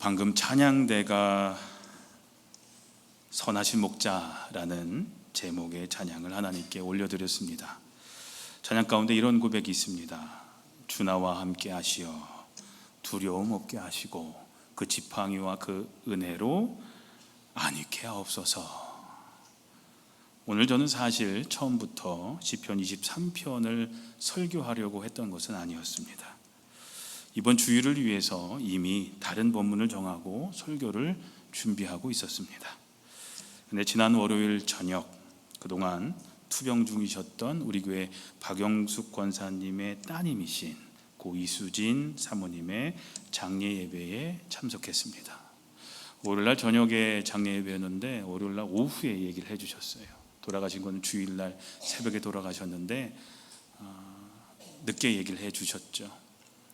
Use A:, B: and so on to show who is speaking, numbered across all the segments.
A: 방금 찬양대가 선하신 목자라는 제목의 찬양을 하나님께 올려드렸습니다. 찬양 가운데 이런 고백이 있습니다. 주 나와 함께 하시어 두려움 없게 하시고 그 지팡이와 그 은혜로 안위케 하옵소서. 오늘 저는 사실 처음부터 시편 23편을 설교하려고 했던 것은 아니었습니다. 이번 주일을 위해서 이미 다른 본문을 정하고 설교를 준비하고 있었습니다. 근데 지난 월요일 저녁 그동안 투병 중이셨던 우리 교회 박영숙 권사님의 따님이신 고 이수진 사모님의 장례 예배에 참석했습니다. 월요일날 저녁에 장례 예배였는데 월요일날 오후에 얘기를 해주셨어요. 돌아가신 건 주일날 새벽에 돌아가셨는데 늦게 얘기를 해주셨죠.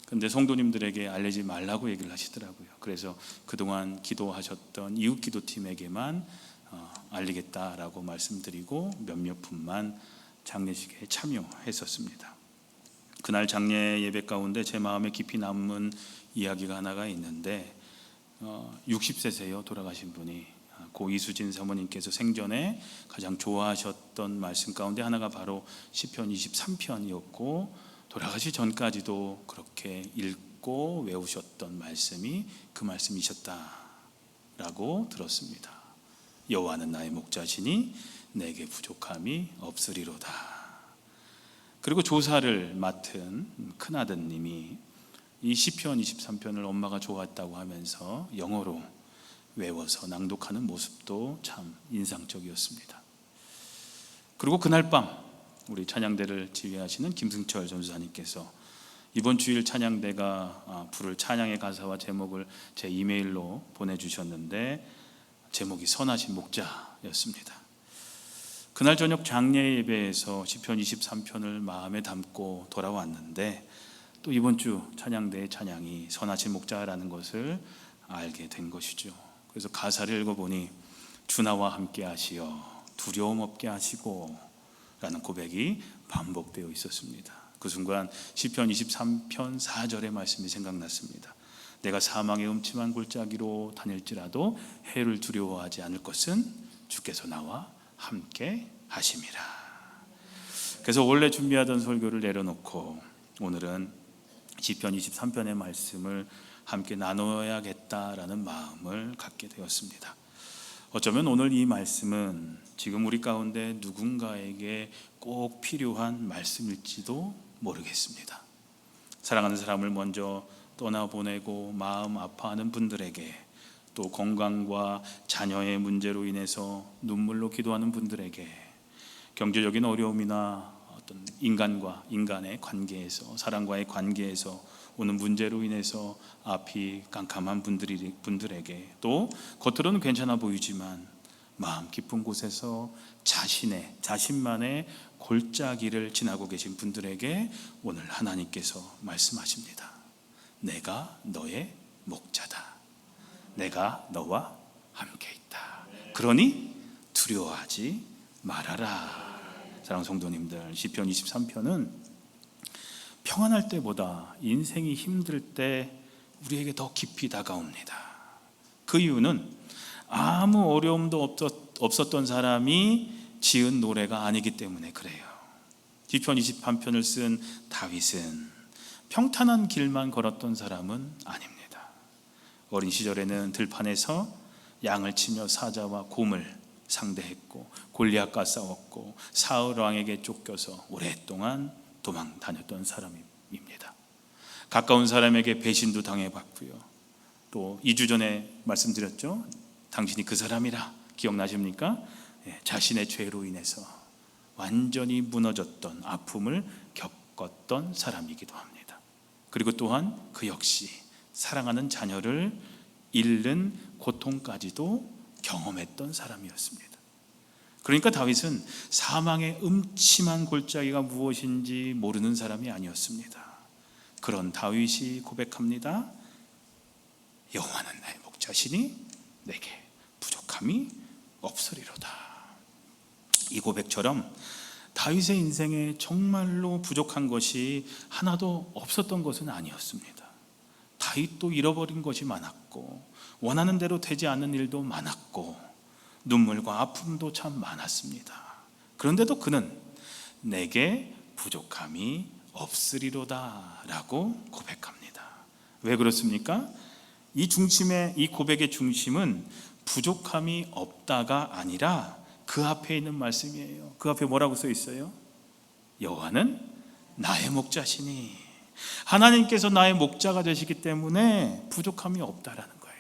A: 근데 성도님들에게 알리지 말라고 얘기를 하시더라고요. 그래서 그동안 기도하셨던 이웃기도팀에게만 알리겠다라고 말씀드리고 몇몇 분만 장례식에 참여했었습니다. 그날 장례 예배 가운데 제 마음에 깊이 남은 이야기가 하나가 있는데 60세세요. 돌아가신 분이. 고 이수진 사모님께서 생전에 가장 좋아하셨던 말씀 가운데 하나가 바로 시편 23편이었고 돌아가시 전까지도 그렇게 읽고 외우셨던 말씀이 그 말씀이셨다라고 들었습니다. 여호와는 나의 목자시니 내게 부족함이 없으리로다. 그리고 조사를 맡은 큰아드님이 이 시편 23편을 엄마가 좋아했다고 하면서 영어로 외워서 낭독하는 모습도 참 인상적이었습니다. 그리고 그날 밤 우리 찬양대를 지휘하시는 김승철 전수사님께서 이번 주일 찬양대가 부를 찬양의 가사와 제목을 제 이메일로 보내주셨는데 제목이 선하신 목자였습니다. 그날 저녁 장례 예배에서 시편 23편을 마음에 담고 돌아왔는데 또 이번 주 찬양대의 찬양이 선하신 목자라는 것을 알게 된 것이죠. 그래서 가사를 읽어보니 주 나와 함께 하시어 두려움 없게 하시고 라는 고백이 반복되어 있었습니다. 그 순간 시편 23편 4절의 말씀이 생각났습니다. 내가 사망의 음침한 골짜기로 다닐지라도 해를 두려워하지 않을 것은 주께서 나와 함께 하심이라. 그래서 원래 준비하던 설교를 내려놓고 오늘은 시편 23편의 말씀을 함께 나눠야겠다라는 마음을 갖게 되었습니다. 어쩌면 오늘 이 말씀은 지금 우리 가운데 누군가에게 꼭 필요한 말씀일지도 모르겠습니다. 사랑하는 사람을 먼저 떠나보내고 마음 아파하는 분들에게, 또 건강과 자녀의 문제로 인해서 눈물로 기도하는 분들에게, 경제적인 어려움이나 어떤 인간과 인간의 관계에서, 사람과의 관계에서 오는 문제로 인해서 앞이 깜깜한 분들에게, 또 겉으로는 괜찮아 보이지만 마음 깊은 곳에서 자신만의 골짜기를 지나고 계신 분들에게 오늘 하나님께서 말씀하십니다. 내가 너의 목자다. 내가 너와 함께 있다. 그러니 두려워하지 말아라. 사랑하는 성도님들, 시편 23편은 평안할 때보다 인생이 힘들 때 우리에게 더 깊이 다가옵니다. 그 이유는 아무 어려움도 없었던 사람이 지은 노래가 아니기 때문에 그래요. 시편 23편을 쓴 다윗은 평탄한 길만 걸었던 사람은 아닙니다. 어린 시절에는 들판에서 양을 치며 사자와 곰을 상대했고 골리앗과 싸웠고 사울 왕에게 쫓겨서 오랫동안 도망 다녔던 사람입니다. 가까운 사람에게 배신도 당해봤고요. 또 2주 전에 말씀드렸죠. 당신이 그 사람이라 기억나십니까? 자신의 죄로 인해서 완전히 무너졌던 아픔을 겪었던 사람이기도 합니다. 그리고 또한 그 역시 사랑하는 자녀를 잃는 고통까지도 경험했던 사람이었습니다. 그러니까 다윗은 사망의 음침한 골짜기가 무엇인지 모르는 사람이 아니었습니다. 그런 다윗이 고백합니다. 여호와는 나의 목자시니 내게 부족함이 없으리로다. 이 고백처럼 다윗의 인생에 정말로 부족한 것이 하나도 없었던 것은 아니었습니다. 가히 또 잃어버린 것이 많았고 원하는 대로 되지 않는 일도 많았고 눈물과 아픔도 참 많았습니다. 그런데도 그는 내게 부족함이 없으리로다 라고 고백합니다. 왜 그렇습니까? 이 고백의 중심은 부족함이 없다가 아니라 그 앞에 있는 말씀이에요. 그 앞에 뭐라고 써 있어요? 여호와는 나의 목자시니. 하나님께서 나의 목자가 되시기 때문에 부족함이 없다라는 거예요.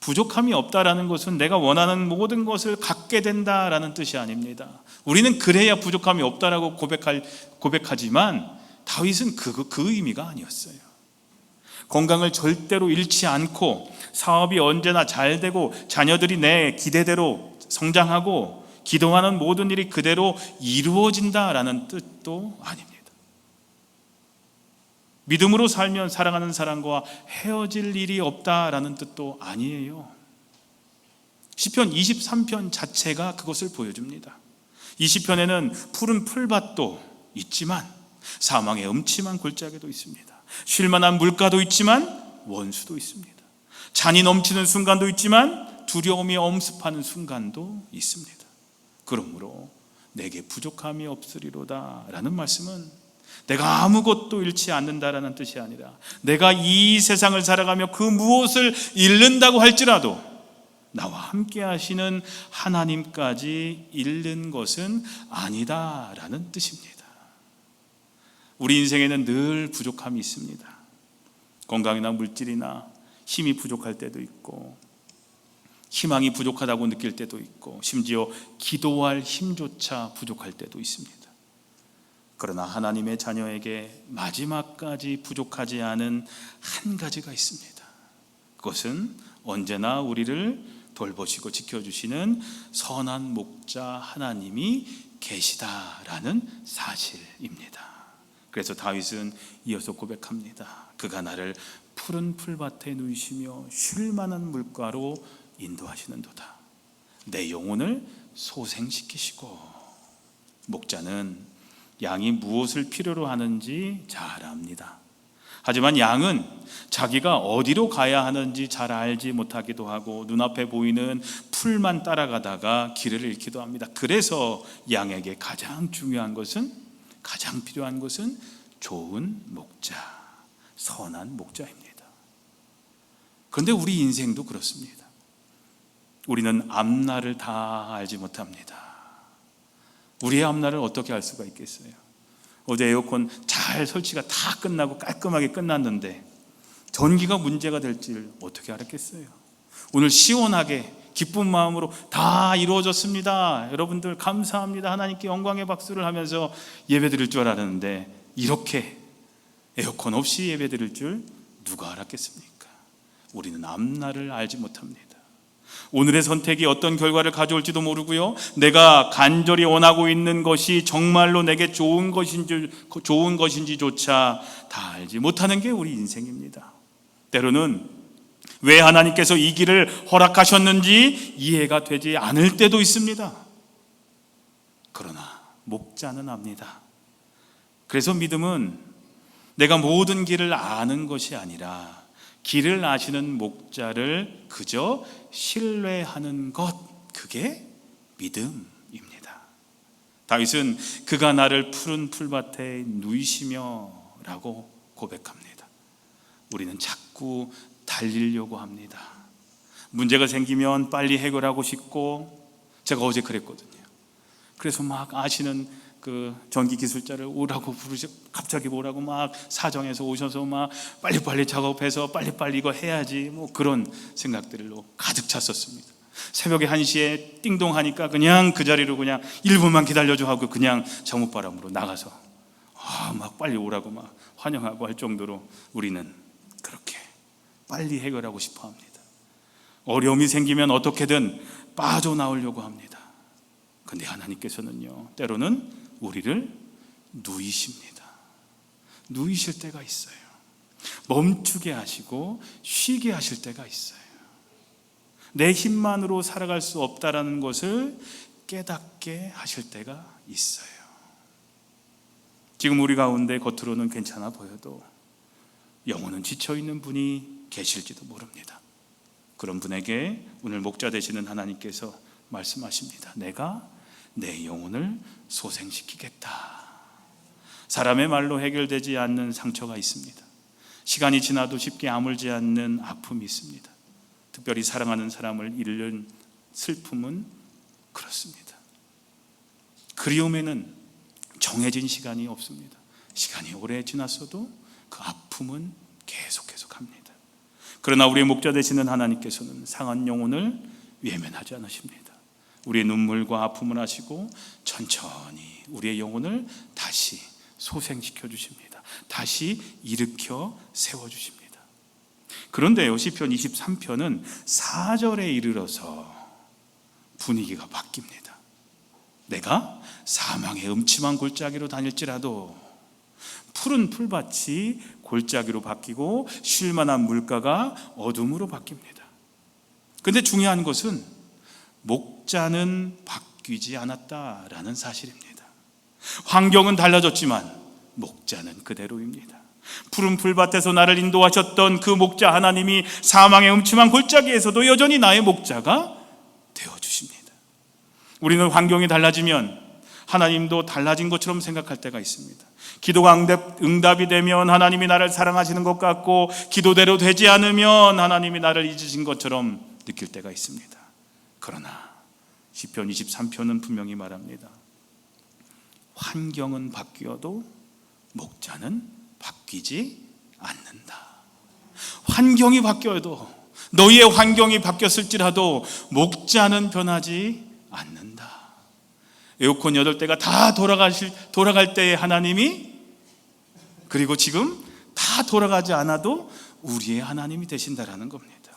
A: 부족함이 없다라는 것은 내가 원하는 모든 것을 갖게 된다라는 뜻이 아닙니다. 우리는 그래야 부족함이 없다라고 고백하지만 다윗은 그 의미가 아니었어요. 건강을 절대로 잃지 않고 사업이 언제나 잘 되고 자녀들이 내 기대대로 성장하고 기도하는 모든 일이 그대로 이루어진다라는 뜻도 아닙니다. 믿음으로 살면 사랑하는 사람과 헤어질 일이 없다라는 뜻도 아니에요. 시편 23편 자체가 그것을 보여줍니다. 이 시편에는 푸른 풀밭도 있지만 사망의 음침한 골짜기도 있습니다. 쉴만한 물가도 있지만 원수도 있습니다. 잔이 넘치는 순간도 있지만 두려움이 엄습하는 순간도 있습니다. 그러므로 내게 부족함이 없으리로다 라는 말씀은 내가 아무것도 잃지 않는다라는 뜻이 아니라 내가 이 세상을 살아가며 그 무엇을 잃는다고 할지라도 나와 함께 하시는 하나님까지 잃는 것은 아니다라는 뜻입니다. 우리 인생에는 늘 부족함이 있습니다. 건강이나 물질이나 힘이 부족할 때도 있고 희망이 부족하다고 느낄 때도 있고 심지어 기도할 힘조차 부족할 때도 있습니다. 그러나 하나님의 자녀에게 마지막까지 부족하지 않은 한 가지가 있습니다. 그것은 언제나 우리를 돌보시고 지켜주시는 선한 목자 하나님이 계시다라는 사실입니다. 그래서 다윗은 이어서 고백합니다. 그가 나를 푸른 풀밭에 누이시며 쉴 만한 물가로 인도하시는도다. 내 영혼을 소생시키시고. 목자는 양이 무엇을 필요로 하는지 잘 압니다. 하지만 양은 자기가 어디로 가야 하는지 잘 알지 못하기도 하고 눈앞에 보이는 풀만 따라가다가 길을 잃기도 합니다. 그래서 양에게 가장 필요한 것은 좋은 목자, 선한 목자입니다. 그런데 우리 인생도 그렇습니다. 우리는 앞날을 다 알지 못합니다. 우리의 앞날을 어떻게 알 수가 있겠어요? 어제 에어컨 잘 설치가 다 끝나고 깔끔하게 끝났는데 전기가 문제가 될 줄 어떻게 알았겠어요? 오늘 시원하게 기쁜 마음으로 다 이루어졌습니다. 여러분들 감사합니다. 하나님께 영광의 박수를 하면서 예배드릴 줄 알았는데 이렇게 에어컨 없이 예배드릴 줄 누가 알았겠습니까? 우리는 앞날을 알지 못합니다. 오늘의 선택이 어떤 결과를 가져올지도 모르고요, 내가 간절히 원하고 있는 것이 정말로 내게 좋은 것인지조차 다 알지 못하는 게 우리 인생입니다. 때로는 왜 하나님께서 이 길을 허락하셨는지 이해가 되지 않을 때도 있습니다. 그러나 목자는 압니다. 그래서 믿음은 내가 모든 길을 아는 것이 아니라 길을 아시는 목자를 그저 신뢰하는 것, 그게 믿음입니다. 다윗은 그가 나를 푸른 풀밭에 누이시며 라고 고백합니다. 우리는 자꾸 달리려고 합니다. 문제가 생기면 빨리 해결하고 싶고, 제가 어제 그랬거든요. 그래서 막 아시는 그 전기 기술자를 오라고 갑자기 오라고 막 사정해서 오셔서 막 빨리빨리 작업해서 빨리빨리 이거 해야지, 뭐 그런 생각들로 가득 찼었습니다. 새벽에 1시에 띵동 하니까 그냥 그 자리로 그냥 1분만 기다려줘 하고 그냥 잠옷바람으로 나가서 막 빨리 오라고 막 환영하고 할 정도로 우리는 그렇게 빨리 해결하고 싶어 합니다. 어려움이 생기면 어떻게든 빠져나오려고 합니다. 그런데 하나님께서는요, 때로는 우리를 누이십니다. 누이실 때가 있어요. 멈추게 하시고 쉬게 하실 때가 있어요. 내 힘만으로 살아갈 수 없다라는 것을 깨닫게 하실 때가 있어요. 지금 우리 가운데 겉으로는 괜찮아 보여도 영혼은 지쳐있는 분이 계실지도 모릅니다. 그런 분에게 오늘 목자 되시는 하나님께서 말씀하십니다. 내가 내 영혼을 소생시키겠다. 사람의 말로 해결되지 않는 상처가 있습니다. 시간이 지나도 쉽게 아물지 않는 아픔이 있습니다. 특별히 사랑하는 사람을 잃는 슬픔은 그렇습니다. 그리움에는 정해진 시간이 없습니다. 시간이 오래 지났어도 그 아픔은 계속 합니다. 그러나 우리의 목자 되시는 하나님께서는 상한 영혼을 외면하지 않으십니다. 우리의 눈물과 아픔을 아시고 천천히 우리의 영혼을 다시 소생시켜 주십니다. 다시 일으켜 세워 주십니다. 그런데요, 시편 23편은 4절에 이르러서 분위기가 바뀝니다. 내가 사망의 음침한 골짜기로 다닐지라도 푸른 풀밭이 골짜기로 바뀌고 쉴만한 물가가 어둠으로 바뀝니다. 그런데 중요한 것은 목자는 바뀌지 않았다라는 사실입니다. 환경은 달라졌지만 목자는 그대로입니다. 푸른 풀밭에서 나를 인도하셨던 그 목자 하나님이 사망의 음침한 골짜기에서도 여전히 나의 목자가 되어주십니다. 우리는 환경이 달라지면 하나님도 달라진 것처럼 생각할 때가 있습니다. 기도가 응답이 되면 하나님이 나를 사랑하시는 것 같고, 기도대로 되지 않으면 하나님이 나를 잊으신 것처럼 느낄 때가 있습니다. 그러나 시편 23편은 분명히 말합니다. 환경은 바뀌어도 목자는 바뀌지 않는다. 환경이 바뀌어도, 너희의 환경이 바뀌었을지라도 목자는 변하지 않는다. 에어컨 8대가 다 돌아갈 때의 하나님이, 그리고 지금 다 돌아가지 않아도 우리의 하나님이 되신다라는 겁니다.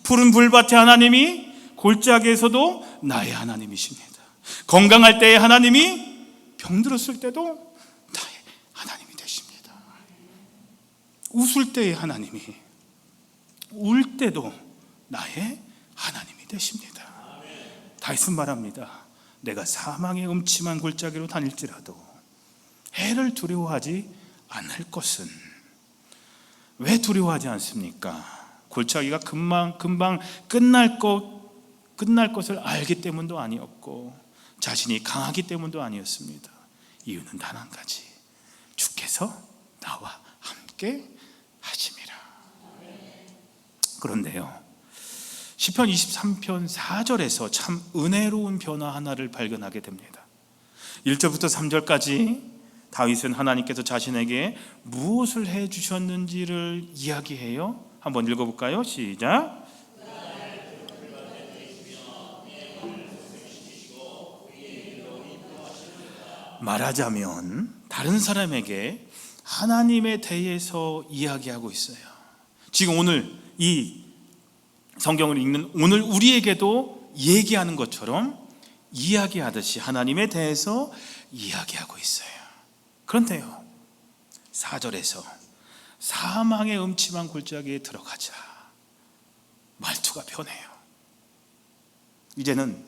A: 푸른 불밭의 하나님이 골짜기에서도 나의 하나님이십니다. 건강할 때의 하나님이 병들었을 때도 나의 하나님이 되십니다. 웃을 때의 하나님이 울 때도 나의 하나님이 되십니다. 다윗은 말합니다. 내가 사망의 음침한 골짜기로 다닐지라도 해를 두려워하지 않을 것은. 왜 두려워하지 않습니까? 골짜기가 금방 끝날 것을 알기 때문도 아니었고, 자신이 강하기 때문도 아니었습니다. 이유는 단 한 가지, 주께서 나와 함께 하심이라. 그런데요, 시편 23편 4절에서 참 은혜로운 변화 하나를 발견하게 됩니다. 1절부터 3절까지 다윗은 하나님께서 자신에게 무엇을 해주셨는지를 이야기해요. 한번 읽어볼까요? 시작. 말하자면 다른 사람에게 하나님에 대해서 이야기하고 있어요. 지금 오늘 이 성경을 읽는 오늘 우리에게도 얘기하는 것처럼 이야기하듯이 하나님에 대해서 이야기하고 있어요. 그런데요, 4절에서 사망의 음침한 골짜기에 들어가자 말투가 변해요. 이제는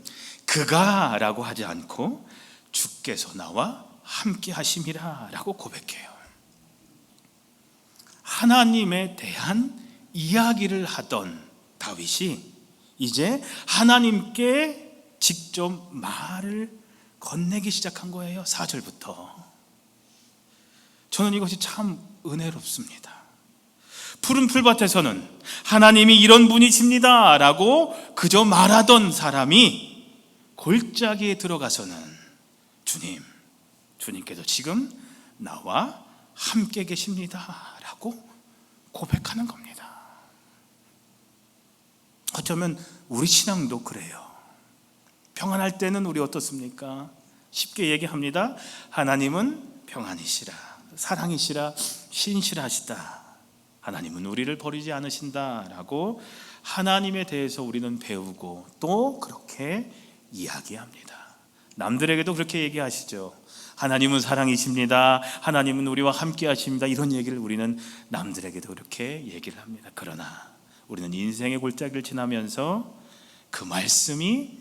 A: 그가 라고 하지 않고 주께서 나와 함께 하심이라 라고 고백해요. 하나님에 대한 이야기를 하던 다윗이 이제 하나님께 직접 말을 건네기 시작한 거예요. 4절부터. 저는 이것이 참 은혜롭습니다. 푸른 풀밭에서는 하나님이 이런 분이십니다 라고 그저 말하던 사람이 골짜기에 들어가서는 주님께서 지금 나와 함께 계십니다 라고 고백하는 겁니다. 어쩌면 우리 신앙도 그래요. 평안할 때는 우리 어떻습니까? 쉽게 얘기합니다. 하나님은 평안이시라, 사랑이시라, 신실하시다. 하나님은 우리를 버리지 않으신다라고 하나님에 대해서 우리는 배우고 또 그렇게 이야기합니다. 남들에게도 그렇게 얘기하시죠. 하나님은 사랑이십니다. 하나님은 우리와 함께 하십니다. 이런 얘기를 우리는 남들에게도 그렇게 얘기를 합니다. 그러나 우리는 인생의 골짜기를 지나면서 그 말씀이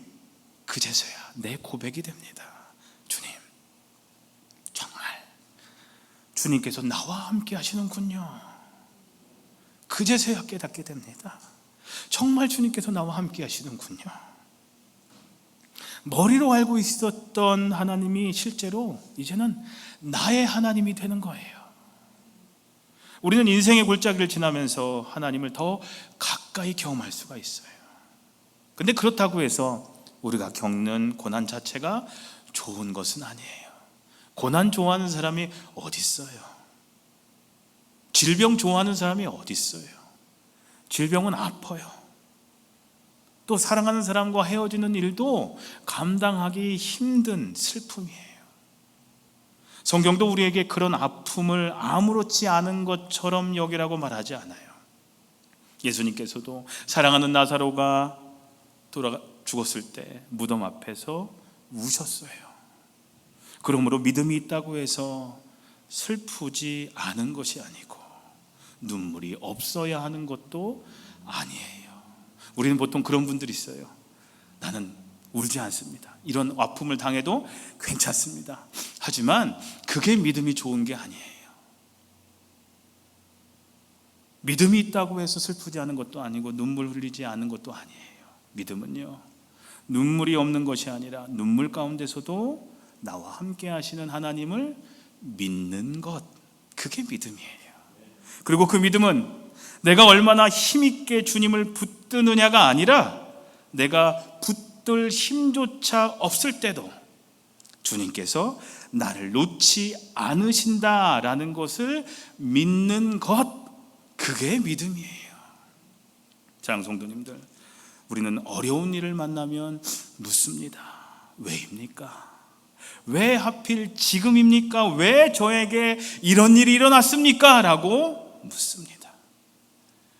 A: 그제서야 내 고백이 됩니다. 주님, 정말 주님께서 나와 함께 하시는군요. 그제서야 깨닫게 됩니다. 정말 주님께서 나와 함께 하시는군요. 머리로 알고 있었던 하나님이 실제로 이제는 나의 하나님이 되는 거예요. 우리는 인생의 골짜기를 지나면서 하나님을 더 가까이 경험할 수가 있어요. 근데 그렇다고 해서 우리가 겪는 고난 자체가 좋은 것은 아니에요. 고난 좋아하는 사람이 어디 있어요? 질병 좋아하는 사람이 어디 있어요? 질병은 아파요. 또 사랑하는 사람과 헤어지는 일도 감당하기 힘든 슬픔이에요. 성경도 우리에게 그런 아픔을 아무렇지 않은 것처럼 여기라고 말하지 않아요. 예수님께서도 사랑하는 나사로가 죽었을 때 무덤 앞에서 우셨어요. 그러므로 믿음이 있다고 해서 슬프지 않은 것이 아니고 눈물이 없어야 하는 것도 아니에요. 우리는 보통 그런 분들이 있어요. 나는 울지 않습니다. 이런 아픔을 당해도 괜찮습니다. 하지만 그게 믿음이 좋은 게 아니에요. 믿음이 있다고 해서 슬프지 않은 것도 아니고 눈물 흘리지 않은 것도 아니에요. 믿음은요, 눈물이 없는 것이 아니라 눈물 가운데서도 나와 함께 하시는 하나님을 믿는 것, 그게 믿음이에요. 그리고 그 믿음은 내가 얼마나 힘있게 주님을 붙드느냐가 아니라 내가 붙들 힘조차 없을 때도 주님께서 나를 놓지 않으신다라는 것을 믿는 것, 그게 믿음이에요. 사랑하는 성도님들, 우리는 어려운 일을 만나면 묻습니다. 왜입니까? 왜 하필 지금입니까? 왜 저에게 이런 일이 일어났습니까? 라고 묻습니다.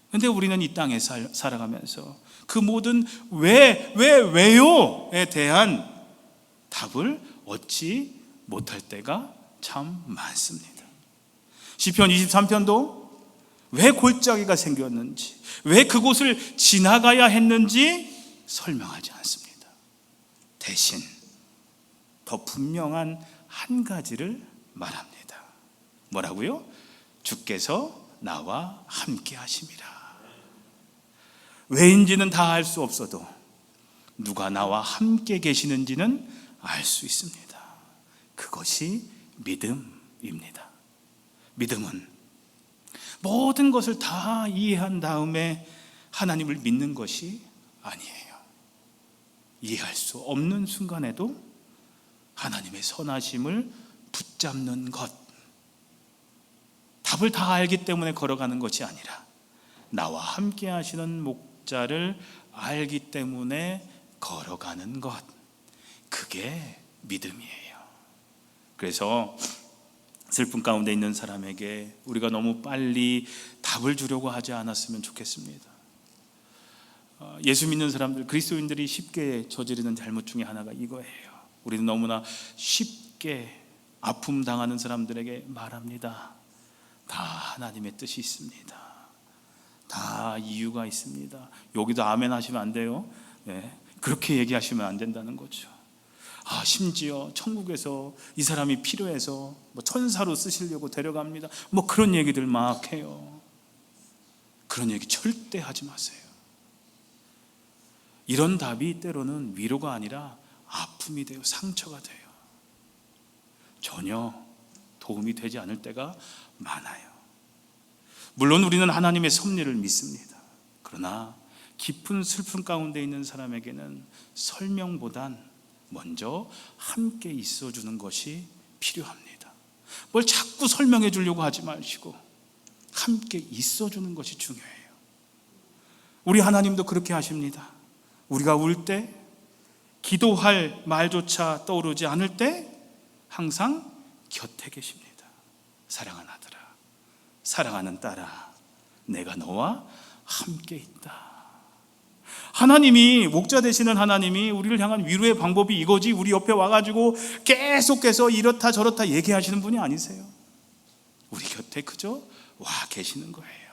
A: 그런데 우리는 이 땅에 살아가면서 그 모든 왜요에 대한 답을 얻지 못할 때가 참 많습니다. 시편 23편도 왜 골짜기가 생겼는지, 왜 그곳을 지나가야 했는지 설명하지 않습니다. 대신 더 분명한 한 가지를 말합니다. 뭐라고요? 주께서 나와 함께 하심이라. 왜인지는 다 알 수 없어도 누가 나와 함께 계시는지는 알 수 있습니다. 그것이 믿음입니다. 믿음은 모든 것을 다 이해한 다음에 하나님을 믿는 것이 아니에요. 이해할 수 없는 순간에도 하나님의 선하심을 붙잡는 것, 답을 다 알기 때문에 걸어가는 것이 아니라 나와 함께 하시는 목자를 알기 때문에 걸어가는 것, 그게 믿음이에요. 그래서 슬픔 가운데 있는 사람에게 우리가 너무 빨리 답을 주려고 하지 않았으면 좋겠습니다. 예수 믿는 사람들, 그리스도인들이 쉽게 저지르는 잘못 중에 하나가 이거예요. 우리는 너무나 쉽게 아픔 당하는 사람들에게 말합니다. 다 하나님의 뜻이 있습니다. 다 이유가 있습니다. 여기도 아멘 하시면 안 돼요. 네, 그렇게 얘기하시면 안 된다는 거죠. 심지어 천국에서 이 사람이 필요해서 천사로 쓰시려고 데려갑니다. 그런 얘기들 막 해요. 그런 얘기 절대 하지 마세요. 이런 답이 때로는 위로가 아니라 아픔이 돼요. 상처가 돼요. 전혀 도움이 되지 않을 때가 많아요. 물론 우리는 하나님의 섭리를 믿습니다. 그러나 깊은 슬픔 가운데 있는 사람에게는 설명보단 먼저 함께 있어주는 것이 필요합니다. 뭘 자꾸 설명해 주려고 하지 마시고 함께 있어주는 것이 중요해요. 우리 하나님도 그렇게 하십니다. 우리가 울 때, 기도할 말조차 떠오르지 않을 때 항상 곁에 계십니다. 사랑하는 아들아, 사랑하는 딸아, 내가 너와 함께 있다. 하나님이, 목자 되시는 하나님이 우리를 향한 위로의 방법이 이거지, 우리 옆에 와가지고 계속해서 이렇다 저렇다 얘기하시는 분이 아니세요. 우리 곁에 그저 와 계시는 거예요.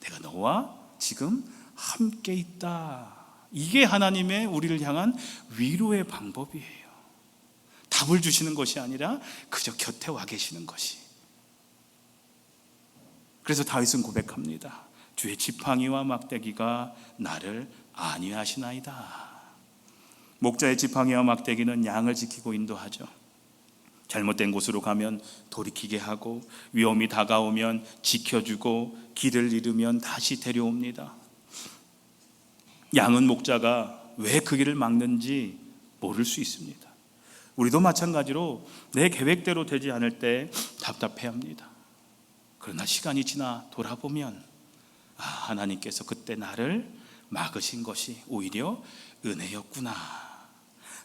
A: 내가 너와 지금 함께 있다. 이게 하나님의 우리를 향한 위로의 방법이에요. 답을 주시는 것이 아니라 그저 곁에 와 계시는 것이. 그래서 다윗은 고백합니다. 주의 지팡이와 막대기가 나를 안위하시나이다. 목자의 지팡이와 막대기는 양을 지키고 인도하죠. 잘못된 곳으로 가면 돌이키게 하고, 위험이 다가오면 지켜주고, 길을 잃으면 다시 데려옵니다. 양은 목자가 왜 그 길을 막는지 모를 수 있습니다. 우리도 마찬가지로 내 계획대로 되지 않을 때 답답해합니다. 그러나 시간이 지나 돌아보면 하나님께서 그때 나를 막으신 것이 오히려 은혜였구나,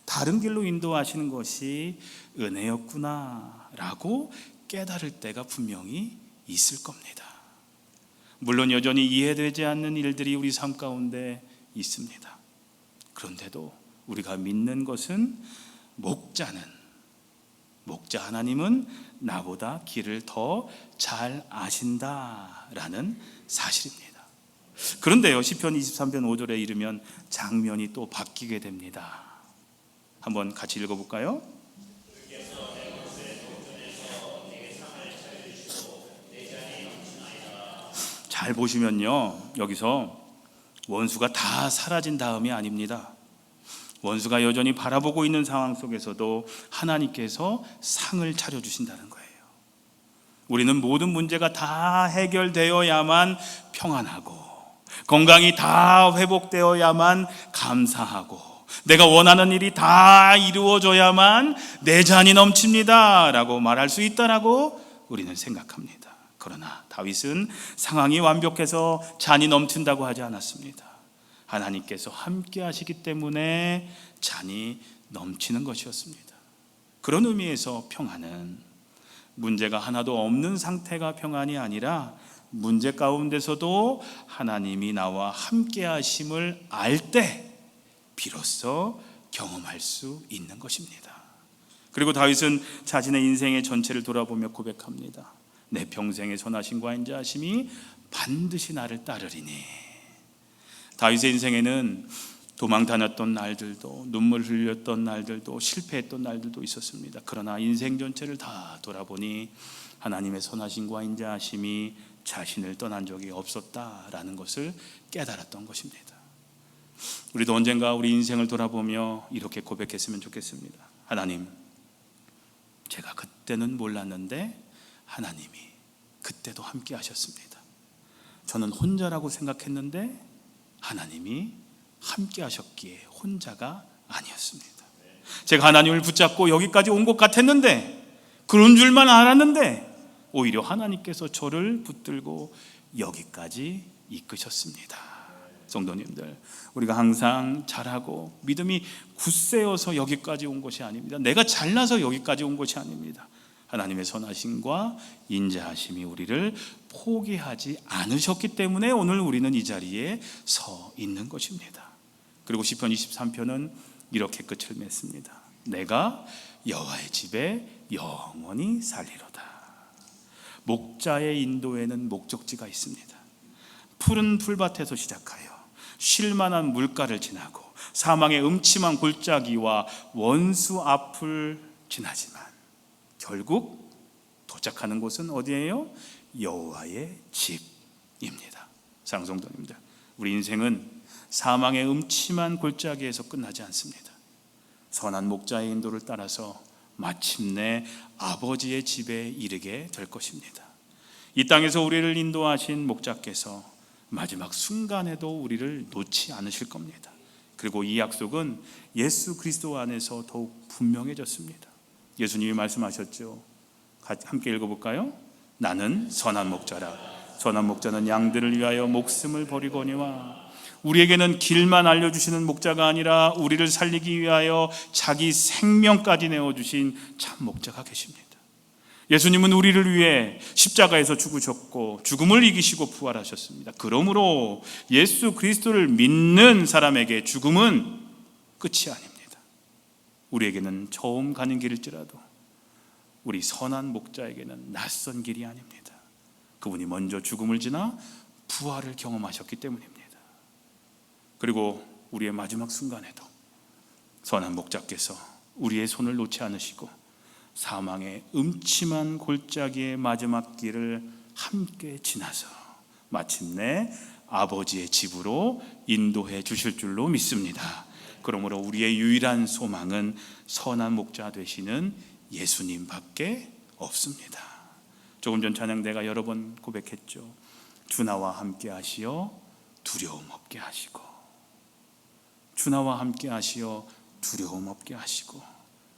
A: 다른 길로 인도하시는 것이 은혜였구나 라고 깨달을 때가 분명히 있을 겁니다. 물론 여전히 이해되지 않는 일들이 우리 삶 가운데 있습니다. 그런데도 우리가 믿는 것은 목자 하나님은 나보다 길을 더 잘 아신다라는 사실입니다. 그런데요, 시편 23편 5절에 이르면 장면이 또 바뀌게 됩니다. 한번 같이 읽어볼까요? 잘 보시면요, 여기서 원수가 다 사라진 다음이 아닙니다. 원수가 여전히 바라보고 있는 상황 속에서도 하나님께서 상을 차려주신다는 거예요. 우리는 모든 문제가 다 해결되어야만 평안하고, 건강이 다 회복되어야만 감사하고, 내가 원하는 일이 다 이루어져야만 내 잔이 넘칩니다 라고 말할 수 있다라고 우리는 생각합니다. 그러나 다윗은 상황이 완벽해서 잔이 넘친다고 하지 않았습니다. 하나님께서 함께 하시기 때문에 잔이 넘치는 것이었습니다. 그런 의미에서 평안은 문제가 하나도 없는 상태가 평안이 아니라, 문제 가운데서도 하나님이 나와 함께 하심을 알 때 비로소 경험할 수 있는 것입니다. 그리고 다윗은 자신의 인생의 전체를 돌아보며 고백합니다. 내 평생의 선하심과 인자하심이 반드시 나를 따르리니. 다윗의 인생에는 도망 다녔던 날들도, 눈물 흘렸던 날들도, 실패했던 날들도 있었습니다. 그러나 인생 전체를 다 돌아보니 하나님의 선하심과 인자하심이 자신을 떠난 적이 없었다라는 것을 깨달았던 것입니다. 우리도 언젠가 우리 인생을 돌아보며 이렇게 고백했으면 좋겠습니다. 하나님, 제가 그때는 몰랐는데 하나님이 그때도 함께 하셨습니다. 저는 혼자라고 생각했는데 하나님이 함께 하셨기에 혼자가 아니었습니다. 제가 하나님을 붙잡고 여기까지 온 것 같았는데, 그런 줄만 알았는데 오히려 하나님께서 저를 붙들고 여기까지 이끄셨습니다. 성도님들, 우리가 항상 잘하고 믿음이 굳세어서 여기까지 온 것이 아닙니다. 내가 잘나서 여기까지 온 것이 아닙니다. 하나님의 선하심과 인자하심이 우리를 포기하지 않으셨기 때문에 오늘 우리는 이 자리에 서 있는 것입니다. 그리고 시편 23편은 이렇게 끝을 맺습니다. 내가 여호와의 집에 영원히 살리로다. 목자의 인도에는 목적지가 있습니다. 푸른 풀밭에서 시작하여 쉴만한 물가를 지나고 사망의 음침한 골짜기와 원수 앞을 지나지만 결국 도착하는 곳은 어디예요? 여호와의 집입니다. 사랑하는 성도님들, 우리 인생은 사망의 음침한 골짜기에서 끝나지 않습니다. 선한 목자의 인도를 따라서 마침내 아버지의 집에 이르게 될 것입니다. 이 땅에서 우리를 인도하신 목자께서 마지막 순간에도 우리를 놓지 않으실 겁니다. 그리고 이 약속은 예수 그리스도 안에서 더욱 분명해졌습니다. 예수님이 말씀하셨죠. 함께 읽어볼까요? 나는 선한 목자라. 선한 목자는 양들을 위하여 목숨을 버리거니와. 우리에게는 길만 알려주시는 목자가 아니라 우리를 살리기 위하여 자기 생명까지 내어주신 참 목자가 계십니다. 예수님은 우리를 위해 십자가에서 죽으셨고 죽음을 이기시고 부활하셨습니다. 그러므로 예수 그리스도를 믿는 사람에게 죽음은 끝이 아닙니다. 우리에게는 처음 가는 길일지라도 우리 선한 목자에게는 낯선 길이 아닙니다. 그분이 먼저 죽음을 지나 부활을 경험하셨기 때문입니다. 그리고 우리의 마지막 순간에도 선한 목자께서 우리의 손을 놓지 않으시고 사망의 음침한 골짜기의 마지막 길을 함께 지나서 마침내 아버지의 집으로 인도해 주실 줄로 믿습니다. 그러므로 우리의 유일한 소망은 선한 목자 되시는 예수님밖에 없습니다. 조금 전 찬양대가 여러 번 고백했죠. 주 나와 함께 하시어 두려움 없게 하시고, 주 나와 함께 하시어 두려움 없게 하시고.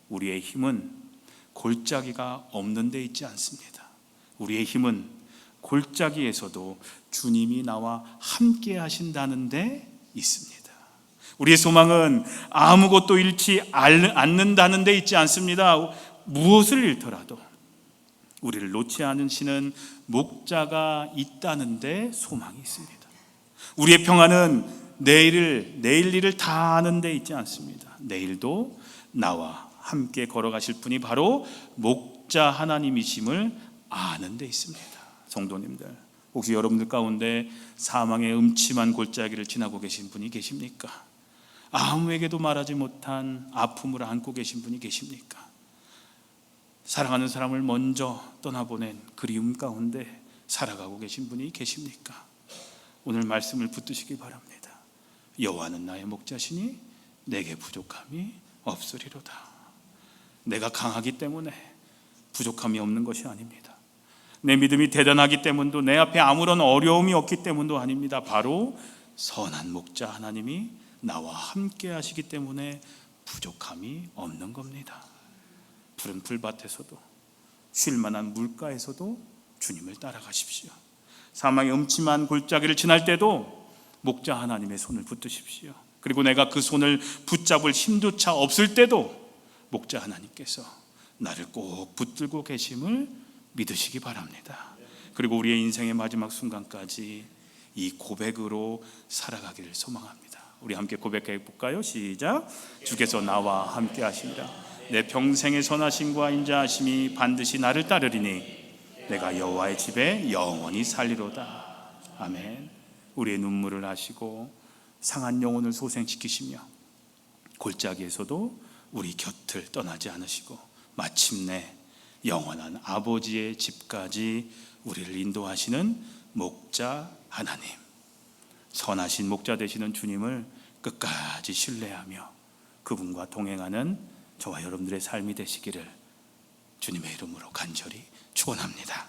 A: 우리의 힘은 골짜기가 없는 데 있지 않습니다. 우리의 힘은 골짜기에서도 주님이 나와 함께 하신다는 데 있습니다. 우리의 소망은 아무것도 잃지 않는다는 데 있지 않습니다. 무엇을 잃더라도 우리를 놓지 않으시는 목자가 있다는 데 소망이 있습니다. 우리의 평안은 내일 일을 다 아는 데 있지 않습니다. 내일도 나와 함께 걸어가실 분이 바로 목자 하나님이심을 아는 데 있습니다. 성도님들, 혹시 여러분들 가운데 사망의 음침한 골짜기를 지나고 계신 분이 계십니까? 아무에게도 말하지 못한 아픔을 안고 계신 분이 계십니까? 사랑하는 사람을 먼저 떠나보낸 그리움 가운데 살아가고 계신 분이 계십니까? 오늘 말씀을 붙드시기 바랍니다. 여호와는 나의 목자시니 내게 부족함이 없으리로다. 내가 강하기 때문에 부족함이 없는 것이 아닙니다. 내 믿음이 대단하기 때문도, 내 앞에 아무런 어려움이 없기 때문도 아닙니다. 바로 선한 목자 하나님이 나와 함께 하시기 때문에 부족함이 없는 겁니다. 푸른 풀밭에서도, 쉴 만한 물가에서도 주님을 따라가십시오. 사망의 음침한 골짜기를 지날 때도 목자 하나님의 손을 붙드십시오. 그리고 내가 그 손을 붙잡을 힘조차 없을 때도 목자 하나님께서 나를 꼭 붙들고 계심을 믿으시기 바랍니다. 그리고 우리의 인생의 마지막 순간까지 이 고백으로 살아가기를 소망합니다. 우리 함께 고백해 볼까요? 시작. 주께서 나와 함께 하시니라. 내 평생의 선하심과 인자하심이 반드시 나를 따르리니 내가 여호와의 집에 영원히 살리로다. 아멘. 우리의 눈물을 아시고 상한 영혼을 소생시키시며 골짜기에서도 우리 곁을 떠나지 않으시고 마침내 영원한 아버지의 집까지 우리를 인도하시는 목자 하나님, 선하신 목자 되시는 주님을 끝까지 신뢰하며 그분과 동행하는 저와 여러분들의 삶이 되시기를 주님의 이름으로 간절히 축원합니다.